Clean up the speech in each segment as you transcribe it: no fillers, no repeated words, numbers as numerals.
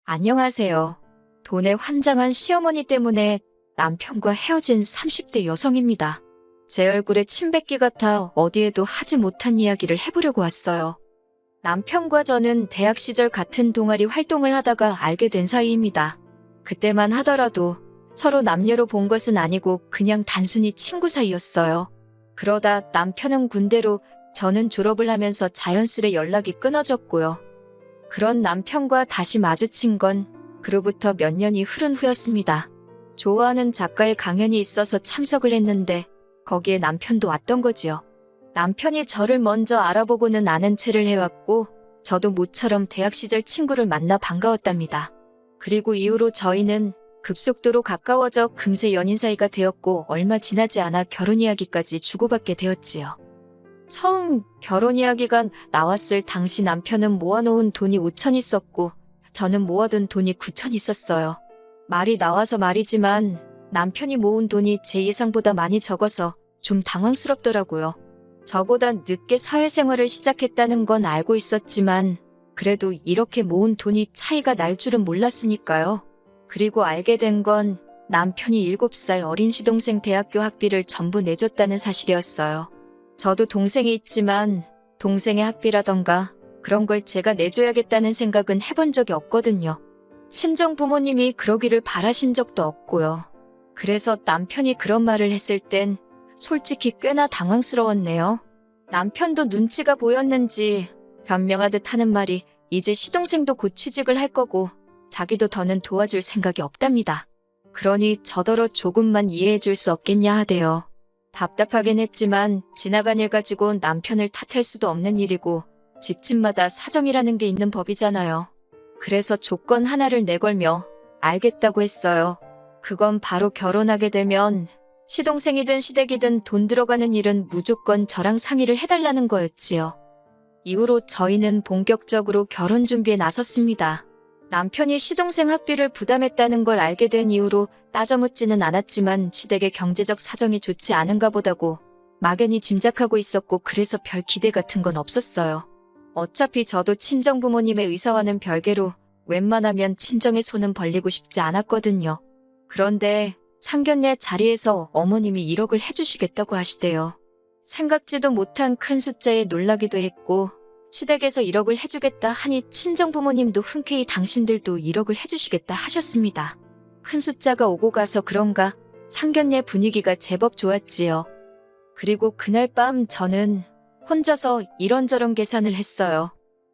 안녕하세요. 돈에 환장한 시어머니 때문에 남편과 헤어진 30대 여성입니다. 제 얼굴에 침 뱉기 같아 어디에도 하지 못한 이야기를 해보려고 왔어요. 남편과 저는 대학 시절 같은 동아리 활동을 하다가 알게 된 사이입니다. 그때만 하더라도 서로 남녀로 본 것은 아니고 그냥 단순히 친구 사이였어요. 그러다 남편은 군대로, 저는 졸업을 하면서 자연스레 연락이 끊어졌고요. 그런 남편과 다시 마주친 건 그로부터 몇 년이 흐른 후였습니다. 좋아하는 작가의 강연이 있어서 참석을 했는데 거기에 남편도 왔던 거지요. 남편이 저를 먼저 알아보고는 아는 체를 해왔고 저도 모처럼 대학 시절 친구를 만나 반가웠답니다. 그리고 이후로 저희는 급속도로 가까워져 금세 연인 사이가 되었고 얼마 지나지 않아 결혼 이야기까지 주고받게 되었지요. 처음 결혼 이야기가 나왔을 당시 남편은 모아놓은 돈이 5천 있었고 저는 모아둔 돈이 9천 있었어요. 말이 나와서 말이지만 남편이 모은 돈이 제 예상보다 많이 적어서 좀 당황스럽더라고요. 저보다 늦게 사회생활을 시작했다는 건 알고 있었지만 그래도 이렇게 모은 돈이 차이가 날 줄은 몰랐으니까요. 그리고 알게 된 건 남편이 7살 어린 시동생 대학교 학비를 전부 내줬다는 사실이었어요. 저도 동생이 있지만 동생의 학비라던가 그런 걸 제가 내줘야겠다는 생각은 해본 적이 없거든요. 친정 부모님이 그러기를 바라신 적도 없고요. 그래서 남편이 그런 말을 했을 땐 솔직히 꽤나 당황스러웠네요. 남편도 눈치가 보였는지 변명하듯 하는 말이 이제 시동생도 곧 취직을 할 거고 자기도 더는 도와줄 생각이 없답니다. 그러니 저더러 조금만 이해해 줄 수 없겠냐 하대요. 답답하긴 했지만 지나간 일 가지고 남편을 탓할 수도 없는 일이고 집집마다 사정이라는 게 있는 법이잖아요. 그래서 조건 하나를 내걸며 알겠다고 했어요. 그건 바로 결혼하게 되면 시동생이든 시댁이든 돈 들어가는 일은 무조건 저랑 상의를 해달라는 거였지요. 이후로 저희는 본격적으로 결혼 준비에 나섰습니다. 남편이 시동생 학비를 부담했다는 걸 알게 된 이후로 따져묻지는 않았지만 시댁의 경제적 사정이 좋지 않은가 보다고 막연히 짐작하고 있었고 그래서 별 기대 같은 건 없었어요. 어차피 저도 친정 부모님의 의사와는 별개로 웬만하면 친정의 손은 벌리고 싶지 않았거든요. 그런데 상견례 자리에서 어머님이 1억을 해주시겠다고 하시대요. 생각지도 못한 큰 숫자에 놀라기도 했고 시댁에서 1억을 해주겠다 하니 친정 부모님도 흔쾌히 당신들도 1억을 해주시겠다 하셨습니다. 큰 숫자가 오고 가서 그런가 상견례 분위기가 제법 좋았지요. 그리고 그날 밤 저는 혼자서 이런저런 계산을 했어요.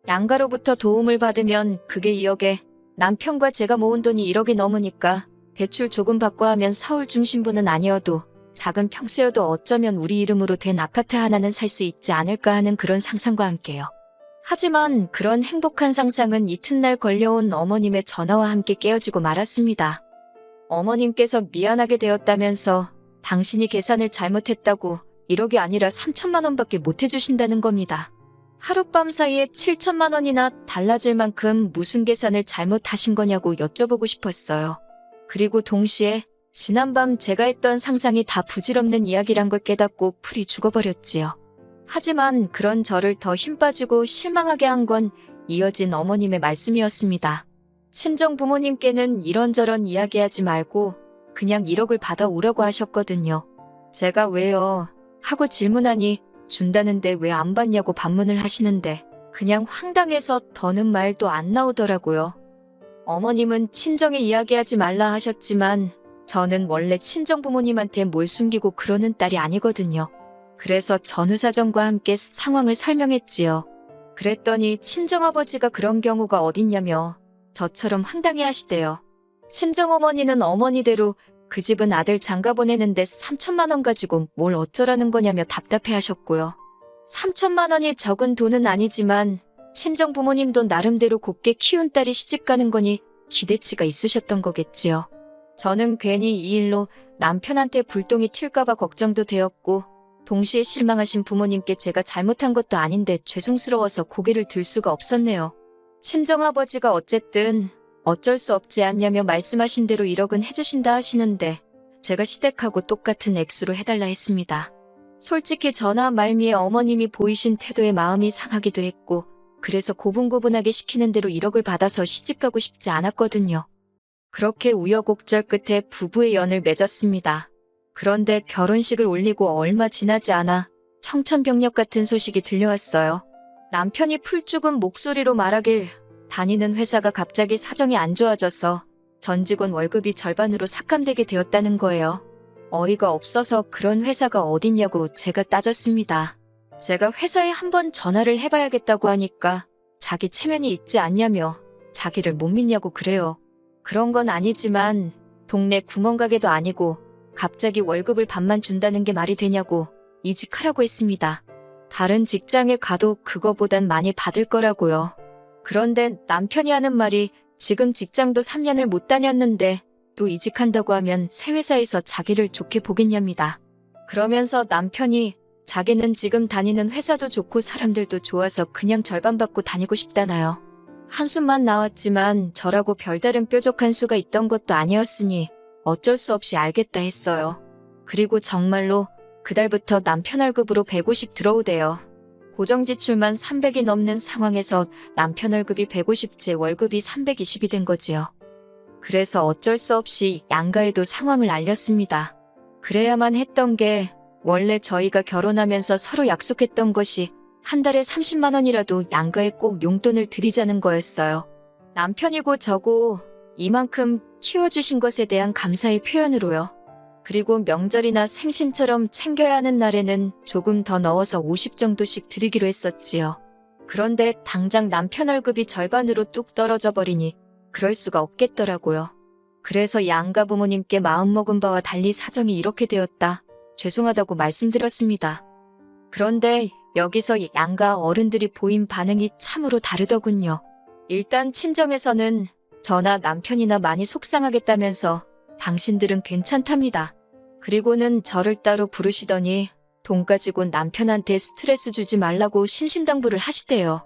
양가로부터 도움을 받으면 그게 2억에 남편과 제가 모은 돈이 1억이 넘으니까 대출 조금 받고 하면 서울 중심부는 아니어도 작은 평수여도 어쩌면 우리 이름으로 된 아파트 하나는 살 수 있지 않을까 하는 그런 상상과 함께요. 하지만 그런 행복한 상상은 이튿날 걸려온 어머님의 전화와 함께 깨어지고 말았습니다. 어머님께서 미안하게 되었다면서 당신이 계산을 잘못했다고 1억이 아니라 3천만 원밖에 못 해주신다는 겁니다. 하룻밤 사이에 7천만 원이나 달라질 만큼 무슨 계산을 잘못하신 거냐고 여쭤보고 싶었어요. 그리고 동시에 지난밤 제가 했던 상상이 다 부질없는 이야기란 걸 깨닫고 풀이 죽어버렸지요. 하지만 그런 저를 더 힘 빠지고 실망하게 한 건 이어진 어머님의 말씀이었습니다. 친정 부모님께는 이런저런 이야기하지 말고 그냥 1억을 받아오려고 하셨거든요. 제가 왜요? 하고 질문하니 준다는데 왜 안 받냐고 반문을 하시는데 그냥 황당해서 더는 말도 안 나오더라고요. 어머님은 친정에 이야기하지 말라 하셨지만 저는 원래 친정 부모님한테 뭘 숨기고 그러는 딸이 아니거든요. 그래서 전후사정과 함께 상황을 설명했지요. 그랬더니 친정아버지가 그런 경우가 어딨냐며 저처럼 황당해 하시대요. 친정어머니는 어머니대로 그 집은 아들 장가 보내는데 3천만 원 가지고 뭘 어쩌라는 거냐며 답답해 하셨고요. 3천만 원이 적은 돈은 아니지만 친정 부모님도 나름대로 곱게 키운 딸이 시집 가는 거니 기대치가 있으셨던 거겠지요. 저는 괜히 이 일로 남편한테 불똥이 튈까봐 걱정도 되었고 동시에 실망하신 부모님께 제가 잘못한 것도 아닌데 죄송스러워서 고개를 들 수가 없었네요. 친정아버지가 어쨌든 어쩔 수 없지 않냐며 말씀하신 대로 1억은 해주신다 하시는데 제가 시댁하고 똑같은 액수로 해달라 했습니다. 솔직히 전화 말미에 어머님이 보이신 태도에 마음이 상하기도 했고 그래서 고분고분하게 시키는 대로 1억을 받아서 시집가고 싶지 않았거든요. 그렇게 우여곡절 끝에 부부의 연을 맺었습니다. 그런데 결혼식을 올리고 얼마 지나지 않아 청천벽력 같은 소식이 들려왔어요. 남편이 풀 죽은 목소리로 말하길 다니는 회사가 갑자기 사정이 안 좋아져서 전 직원 월급이 절반으로 삭감되게 되었다는 거예요. 어이가 없어서 그런 회사가 어딨냐고 제가 따졌습니다. 제가 회사에 한번 전화를 해봐야겠다고 하니까 자기 체면이 있지 않냐며 자기를 못 믿냐고 그래요. 그런 건 아니지만 동네 구멍가게도 아니고 갑자기 월급을 반만 준다는 게 말이 되냐고 이직하라고 했습니다. 다른 직장에 가도 그거보단 많이 받을 거라고요. 그런데 남편이 하는 말이 지금 직장도 3년을 못 다녔는데 또 이직한다고 하면 새 회사에서 자기를 좋게 보겠냐입니다. 그러면서 남편이 자기는 지금 다니는 회사도 좋고 사람들도 좋아서 그냥 절반 받고 다니고 싶다나요. 한숨만 나왔지만 저라고 별다른 뾰족한 수가 있던 것도 아니었으니 어쩔 수 없이 알겠다 했어요. 그리고 정말로 그달부터 남편 월급으로 150 들어오대요. 고정지출만 300이 넘는 상황에서 남편 월급이 150, 제 월급이 320이 된 거지요. 그래서 어쩔 수 없이 양가에도 상황을 알렸습니다. 그래야만 했던 게 원래 저희가 결혼하면서 서로 약속했던 것이 한 달에 30만 원이라도 양가에 꼭 용돈을 드리자는 거였어요. 남편이고 저고 이만큼 키워주신 것에 대한 감사의 표현으로요. 그리고 명절이나 생신처럼 챙겨야 하는 날에는 조금 더 넣어서 50 정도씩 드리기로 했었지요. 그런데 당장 남편 월급이 절반으로 뚝 떨어져 버리니 그럴 수가 없겠더라고요. 그래서 양가 부모님께 마음먹은 바와 달리 사정이 이렇게 되었다. 죄송하다고 말씀드렸습니다. 그런데 여기서 양가 어른들이 보인 반응이 참으로 다르더군요. 일단 친정에서는 저나 남편이나 많이 속상하겠다면서 당신들은 괜찮답니다. 그리고는 저를 따로 부르시더니 돈 가지고 남편한테 스트레스 주지 말라고 신신당부를 하시대요.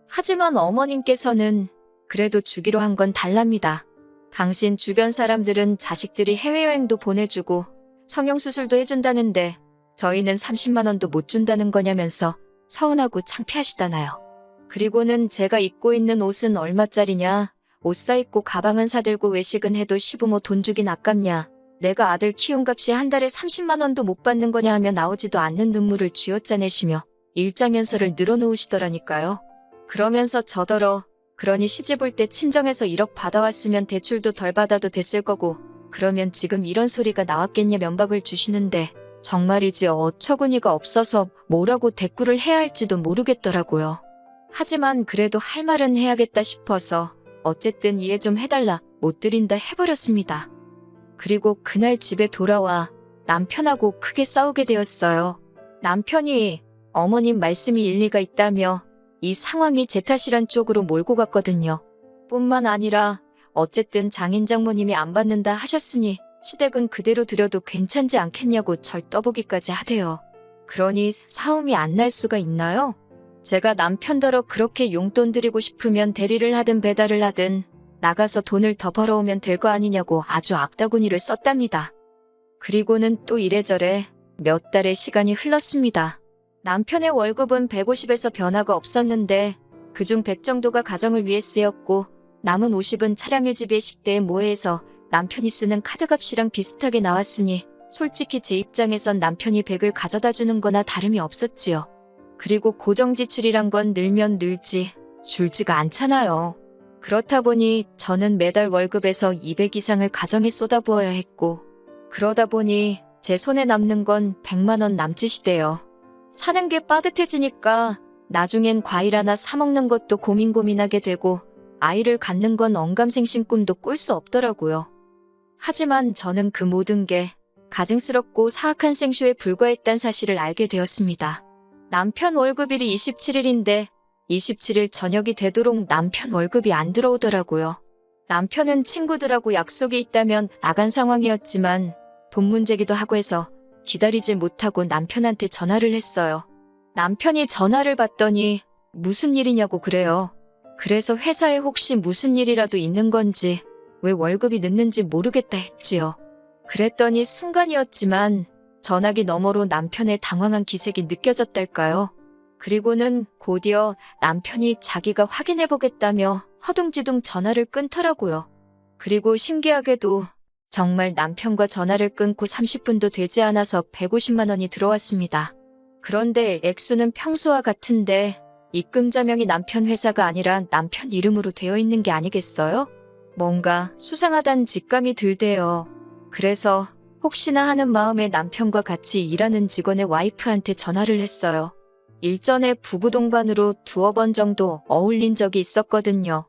하지만 어머님께서는 그래도 주기로 한 건 달랍니다. 당신 주변 사람들은 자식들이 해외여행도 보내주고 성형수술도 해준다는데 저희는 30만 원도 못 준다는 거냐면서 서운하고 창피하시다나요. 그리고는 제가 입고 있는 옷은 얼마짜리냐, 옷 사입고 가방은 사들고 외식은 해도 시부모 돈 주긴 아깝냐, 내가 아들 키움값이 한 달에 30만 원도 못 받는 거냐 하며 나오지도 않는 눈물을 쥐어짜내시며 일장연설을 늘어놓으시더라니까요. 그러면서 저더러 그러니 시집 올 때 친정에서 1억 받아왔으면 대출도 덜 받아도 됐을 거고 그러면 지금 이런 소리가 나왔겠냐 면박을 주시는데 정말이지 어처구니가 없어서 뭐라고 대꾸를 해야 할지도 모르겠더라고요. 하지만 그래도 할 말은 해야겠다 싶어서 어쨌든 이해 좀 해달라 못 드린다 해버렸습니다. 그리고 그날 집에 돌아와 남편하고 크게 싸우게 되었어요. 남편이 어머님 말씀이 일리가 있다며 이 상황이 제 탓이란 쪽으로 몰고 갔거든요. 뿐만 아니라 어쨌든 장인 장모님이 안 받는다 하셨으니 시댁은 그대로 드려도 괜찮지 않겠냐고 절 떠보기까지 하대요. 그러니 싸움이 안 날 수가 있나요? 제가 남편더러 그렇게 용돈 드리고 싶으면 대리를 하든 배달을 하든 나가서 돈을 더 벌어오면 될 거 아니냐고 아주 악다구니를 썼답니다. 그리고는 또 이래저래 몇 달의 시간이 흘렀습니다. 남편의 월급은 150에서 변화가 없었는데 그중 100 정도가 가정을 위해 쓰였고 남은 50은 차량 유지비에 식대에 모해서 남편이 쓰는 카드값이랑 비슷하게 나왔으니 솔직히 제 입장에선 남편이 100을 가져다 주는 거나 다름이 없었지요. 그리고 고정지출이란 건 늘면 늘지 줄지가 않잖아요. 그렇다 보니 저는 매달 월급에서 200 이상을 가정에 쏟아부어야 했고 그러다 보니 제 손에 남는 건 100만 원 남짓이대요. 사는 게 빠듯해지니까 나중엔 과일 하나 사 먹는 것도 고민하게 되고 아이를 갖는 건 언감생심 꿈도 꿀 수 없더라고요. 하지만 저는 그 모든 게 가증스럽고 사악한 생쇼에 불과했단 사실을 알게 되었습니다. 남편 월급일이 27일인데 27일 저녁이 되도록 남편 월급이 안 들어오더라고요. 남편은 친구들하고 약속이 있다면 나간 상황이었지만 돈 문제기도 하고 해서 기다리질 못하고 남편한테 전화를 했어요. 남편이 전화를 받더니 무슨 일이냐고 그래요. 그래서 회사에 혹시 무슨 일이라도 있는 건지 왜 월급이 늦는지 모르겠다 했지요. 그랬더니 순간이었지만 전화기 너머로 남편의 당황한 기색이 느껴졌달까요. 그리고는 곧이어 남편이 자기가 확인해보겠다며 허둥지둥 전화를 끊더라고요. 그리고 신기하게도 정말 남편과 전화를 끊고 30분도 되지 않아서 150만 원이 들어왔습니다. 그런데 액수는 평소와 같은데 입금 자명이 남편 회사가 아니라 남편 이름으로 되어 있는 게 아니겠어요? 뭔가 수상하단 직감이 들대요. 그래서 혹시나 하는 마음에 남편과 같이 일하는 직원의 와이프한테 전화를 했어요. 일전에 부부 동반으로 2번 정도 어울린 적이 있었거든요.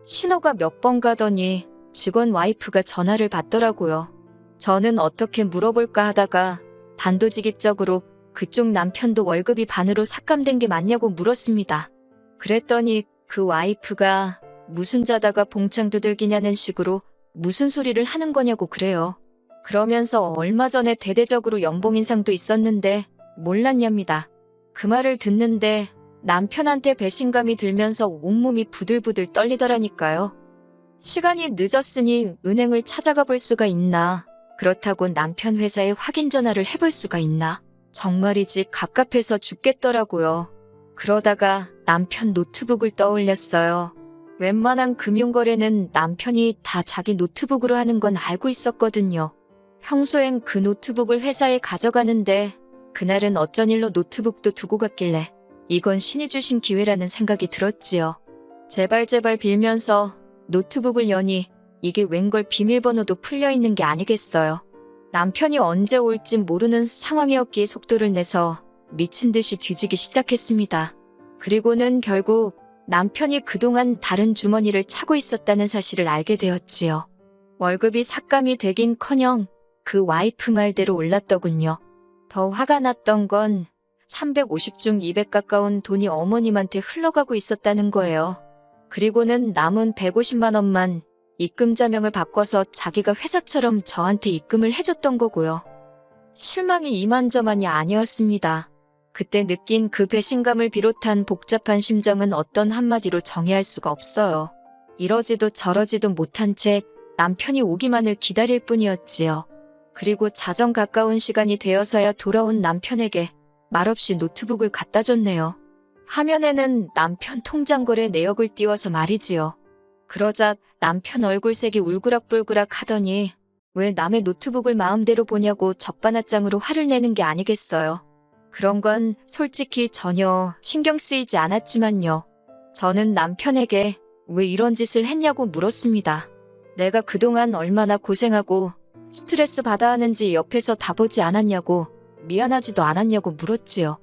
신호가 몇 번 가더니 직원 와이프가 전화를 받더라고요. 저는 어떻게 물어볼까 하다가 단도직입적으로 그쪽 남편도 월급이 반으로 삭감된 게 맞냐고 물었습니다. 그랬더니 그 와이프가 무슨 자다가 봉창 두들기냐는 식으로 무슨 소리를 하는 거냐고 그래요. 그러면서 얼마 전에 대대적으로 연봉 인상도 있었는데 몰랐냐입니다. 그 말을 듣는데 남편한테 배신감이 들면서 온몸이 부들부들 떨리더라니까요. 시간이 늦었으니 은행을 찾아가 볼 수가 있나? 그렇다고 남편 회사에 확인 전화를 해볼 수가 있나? 정말이지 갑갑해서 죽겠더라고요. 그러다가 남편 노트북을 떠올렸어요. 웬만한 금융거래는 남편이 다 자기 노트북으로 하는 건 알고 있었거든요. 평소엔 그 노트북을 회사에 가져가는데 그날은 어쩐 일로 노트북도 두고 갔길래 이건 신이 주신 기회라는 생각이 들었지요. 제발 빌면서 노트북을 여니 이게 웬걸 비밀번호도 풀려있는 게 아니겠어요. 남편이 언제 올지 모르는 상황이었기에 속도를 내서 미친 듯이 뒤지기 시작했습니다. 그리고는 결국 남편이 그동안 다른 주머니를 차고 있었다는 사실을 알게 되었지요. 월급이 삭감이 되긴커녕 그 와이프 말대로 올랐더군요. 더 화가 났던 건 350 중 200 가까운 돈이 어머님한테 흘러가고 있었다는 거예요. 그리고는 남은 150만 원만 입금 자명을 바꿔서 자기가 회사처럼 저한테 입금을 해줬던 거고요. 실망이 이만저만이 아니었습니다. 그때 느낀 그 배신감을 비롯한 복잡한 심정은 어떤 한마디로 정의할 수가 없어요. 이러지도 저러지도 못한 채 남편이 오기만을 기다릴 뿐이었지요. 그리고 자정 가까운 시간이 되어서야 돌아온 남편에게 말없이 노트북을 갖다 줬네요. 화면에는 남편 통장거래 내역을 띄워서 말이지요. 그러자 남편 얼굴색이 울그락불그락 하더니 왜 남의 노트북을 마음대로 보냐고 적반하장으로 화를 내는 게 아니겠어요. 그런 건 솔직히 전혀 신경 쓰이지 않았지만요. 저는 남편에게 왜 이런 짓을 했냐고 물었습니다. 내가 그동안 얼마나 고생하고 스트레스 받아 하는지 옆에서 다 보지 않았냐고, 미안하지도 않았냐고 물었지요.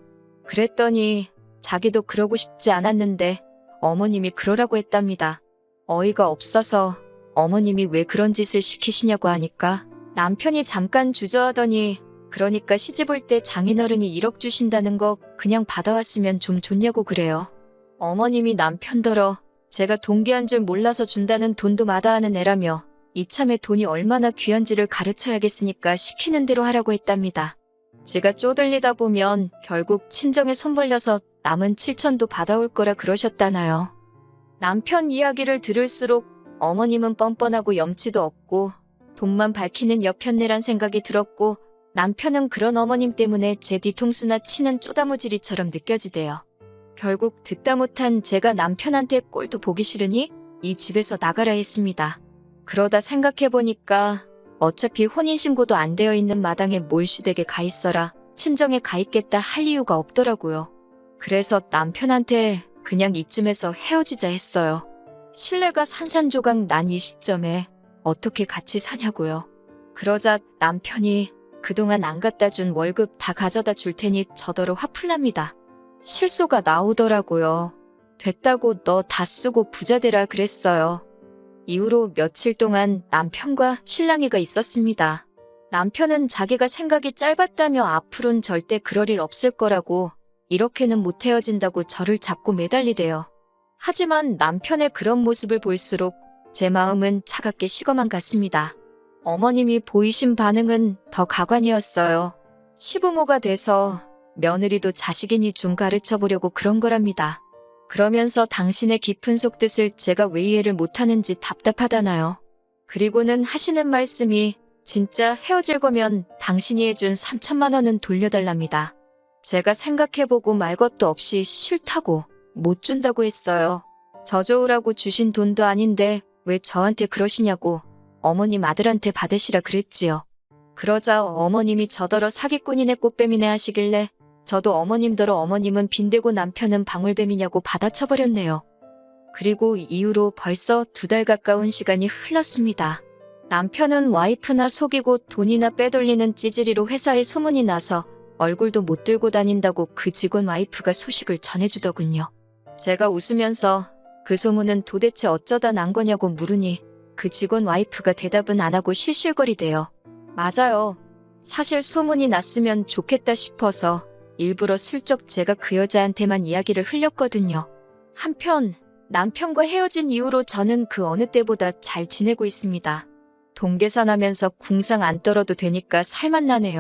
그랬더니 자기도 그러고 싶지 않았는데 어머님이 그러라고 했답니다. 어이가 없어서 어머님이 왜 그런 짓을 시키시냐고 하니까 남편이 잠깐 주저하더니 그러니까 시집 올 때 장인어른이 1억 주신다는 거 그냥 받아왔으면 좀 좋냐고 그래요. 어머님이 남편더러 제가 동기한 줄 몰라서 준다는 돈도 마다하는 애라며 이참에 돈이 얼마나 귀한지를 가르쳐야겠으니까 시키는 대로 하라고 했답니다. 제가 쪼들리다 보면 결국 친정에 손 벌려서 남은 7천도 받아올 거라 그러셨다나요. 남편 이야기를 들을수록 어머님은 뻔뻔하고 염치도 없고 돈만 밝히는 여편네란 생각이 들었고 남편은 그런 어머님 때문에 제 뒤통수나 치는 쪼다무지리처럼 느껴지대요. 결국 듣다 못한 제가 남편한테 꼴도 보기 싫으니 이 집에서 나가라 했습니다. 그러다 생각해보니까 어차피 혼인신고도 안 되어 있는 마당에 뭘 시댁에 가 있어라 친정에 가 있겠다 할 이유가 없더라고요. 그래서 남편한테 그냥 이쯤에서 헤어지자 했어요. 신뢰가 산산조각 난 이 시점에 어떻게 같이 사냐고요. 그러자 남편이 그동안 안 갖다 준 월급 다 가져다 줄 테니 저더러 화풀 납니다. 실소가 나오더라고요. 됐다고 너 다 쓰고 부자 되라 그랬어요. 이후로 며칠 동안 남편과 실랑이가 있었습니다. 남편은 자기가 생각이 짧았다며 앞으로는 절대 그럴 일 없을 거라고 이렇게는 못 헤어진다고 저를 잡고 매달리대요. 하지만 남편의 그런 모습을 볼수록 제 마음은 차갑게 식어만 갔습니다. 어머님이 보이신 반응은 더 가관이었어요. 시부모가 돼서 며느리도 자식이니 좀 가르쳐보려고 그런 거랍니다. 그러면서 당신의 깊은 속뜻을 제가 왜 이해를 못하는지 답답하다나요. 그리고는 하시는 말씀이 진짜 헤어질 거면 당신이 해준 3천만 원은 돌려달랍니다. 제가 생각해보고 말 것도 없이 싫다고 못 준다고 했어요. 저조우라고 주신 돈도 아닌데 왜 저한테 그러시냐고 어머님 아들한테 받으시라 그랬지요. 그러자 어머님이 저더러 사기꾼이네 꽃뱀이네 하시길래 저도 어머님더러 어머님은 빈대고 남편은 방울뱀이냐고 받아쳐버렸네요. 그리고 이후로 벌써 2달 가까운 시간이 흘렀습니다. 남편은 와이프나 속이고 돈이나 빼돌리는 찌질이로 회사에 소문이 나서 얼굴도 못 들고 다닌다고 그 직원 와이프가 소식을 전해주더군요. 제가 웃으면서 그 소문은 도대체 어쩌다 난 거냐고 물으니 그 직원 와이프가 대답은 안 하고 실실거리대요. 맞아요. 사실 소문이 났으면 좋겠다 싶어서 일부러 슬쩍 제가 그 여자한테만 이야기를 흘렸거든요. 한편 남편과 헤어진 이후로 저는 그 어느 때보다 잘 지내고 있습니다. 돈 계산하면서 궁상 안 떨어도 되니까 살만 나네요.